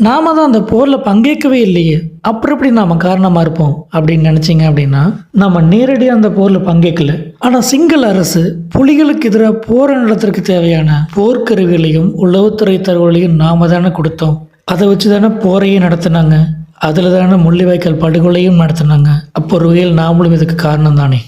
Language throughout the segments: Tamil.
நாம தான் அந்த போரில் பங்கேற்கவே இல்லையே, அப்புறம் எப்படி நாம காரணமாக இருப்போம் அப்படின்னு நினச்சிங்க அப்படின்னா, நம்ம நேரடியாக அந்த போரில் பங்கேற்கல. ஆனால் சிங்கள அரசு புலிகளுக்கு எதிராக போரை நடத்துறதுக்கு தேவையான போர்க்கருவிகளையும் உளவுத்துறை தகவலையும் நாம தானே கொடுத்தோம். அதை வச்சு தானே போரையும் நடத்தினாங்க. அதில் தானே முள்ளிவாய்க்கால் படுகொலையும் நடத்தினாங்க. அப்போ ஒரு வகையில் நாமளும் இதுக்கு காரணம் தானே.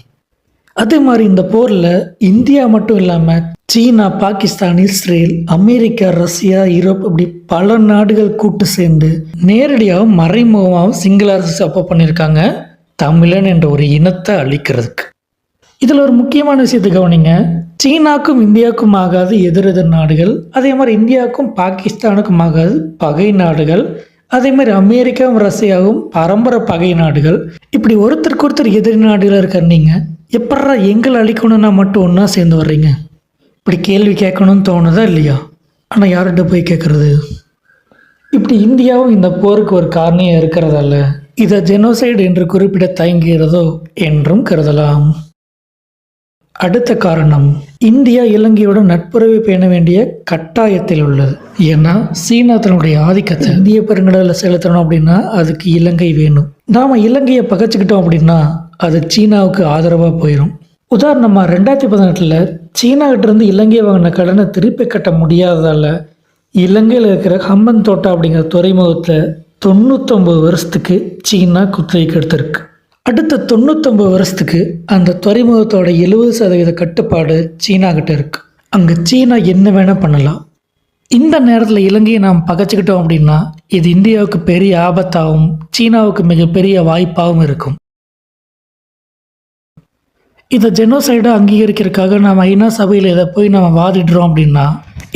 அதே மாதிரி இந்த போரில் இந்தியா மட்டும் இல்லாமல் சீனா, Pakistan, Israel, America, Russia, Europe இப்படி பல நாடுகள் கூட்டு சேர்ந்து நேரடியாகவும் மறைமுகமாகவும் சிங்கள அரசு சப்போர்ட் பண்ணியிருக்காங்க தமிழன் என்ற ஒரு இனத்தை அழிக்கிறதுக்கு. இதில் ஒரு முக்கியமான விஷயத்தை கவனிங்க. சீனாவுக்கும் இந்தியாவுக்கும் ஆகாது எதிரெதிர் நாடுகள், அதே மாதிரி இந்தியாவுக்கும் பாகிஸ்தானுக்கும் ஆகாது பகை நாடுகள், அதே மாதிரி அமெரிக்காவும் ரஷ்யாவும் பரம்பரை பகை நாடுகள். இப்படி ஒருத்தருக்கு ஒருத்தர் எதிரி நாடுகள் இருக்க நீங்கள் எப்படா எங்களை அழிக்கணும்னா மட்டும் ஒன்றா சேர்ந்து வர்றீங்க? இப்படி கேள்வி கேட்கணும்னு தோணுதா இல்லையா? ஆனால் யார்கிட்ட போய் கேட்குறது? இப்படி இந்தியாவும் இந்த போருக்கு ஒரு காரணியாக இருக்கிறதால இதை ஜெனோசைடு என்று குறிப்பிட தயங்குகிறதோ என்றும் கருதலாம். அடுத்த காரணம், இந்தியா இலங்கையோட நட்புறவை பேண வேண்டிய கட்டாயத்தில் உள்ளது. ஏன்னா சீனா தன்னுடைய ஆதிக்கத்தை இந்திய பெருங்கடலில் செலுத்தணும் அப்படின்னா அதுக்கு இலங்கை வேணும். நாம் இலங்கையை பகைச்சிக்கிட்டோம் அப்படின்னா அது சீனாவுக்கு ஆதரவாக போயிடும். உதாரணமாக 2018 சீனாகிட்டேருந்து இலங்கை வாங்கின கடனை திருப்பி கட்ட முடியாததால் இலங்கையில் இருக்கிற ஹம்பன் தோட்டா அப்படிங்கிற துறைமுகத்தை 99 வருஷத்துக்கு சீனா குத்தகைக்கு எடுத்திருக்கு. அடுத்த 99 வருஷத்துக்கு அந்த துறைமுகத்தோட 70% கட்டுப்பாடு சீனா கிட்ட இருக்கு. அங்கே சீனா என்ன வேணால் பண்ணலாம். இந்த நேரத்தில் இலங்கையை நாம் பகைச்சிக்கிட்டோம் அப்படின்னா இது இந்தியாவுக்கு பெரிய ஆபத்தாகவும் சீனாவுக்கு மிகப்பெரிய வாய்ப்பாகவும் இருக்கும். இதை ஜெனோசைடாக அங்கீகரிக்கிறதுக்காக நாம் ஐநா சபையில் இதை போய் நம்ம வாதிடுறோம் அப்படின்னா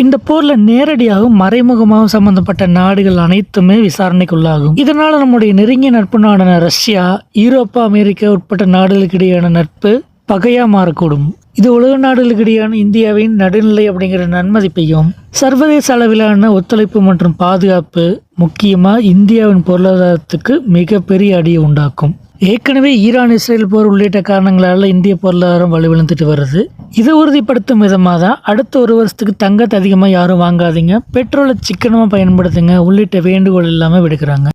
இந்த போரில் நேரடியாகவும் மறைமுகமாகவும் சம்பந்தப்பட்ட நாடுகள் அனைத்துமே விசாரணைக்குள்ளாகும். இதனால் நம்முடைய நெருங்கிய நட்பு நாடான ரஷ்யா, யூரோப்பா, அமெரிக்கா உட்பட்ட நாடுகளுக்கு இடையான நட்பு பகையாக மாறக்கூடும். இது உலக நாடுகளுக்கு இடையான இந்தியாவின் நடுநிலை அப்படிங்கிற நன்மதிப்பையும் சர்வதேச அளவிலான ஒத்துழைப்பு மற்றும் பாதுகாப்பு, முக்கியமாக இந்தியாவின் பொருளாதாரத்துக்கு மிகப்பெரிய அடியை உண்டாக்கும். ஏற்கனவே ஈரான் இஸ்ரேல் போர் உள்ளிட்ட காரணங்களால் இந்திய பொருளாதாரம் வலுவிழந்துட்டு வருது. இதை உறுதிப்படுத்தும் விதமாக தான் அடுத்த ஒரு வருஷத்துக்கு தங்கத்தை அதிகமாக யாரும் வாங்காதீங்க, பெட்ரோலை சிக்கனமாக பயன்படுத்துங்க உள்ளிட்ட வேண்டுகோள் இல்லாமல் விடுக்கிறாங்க.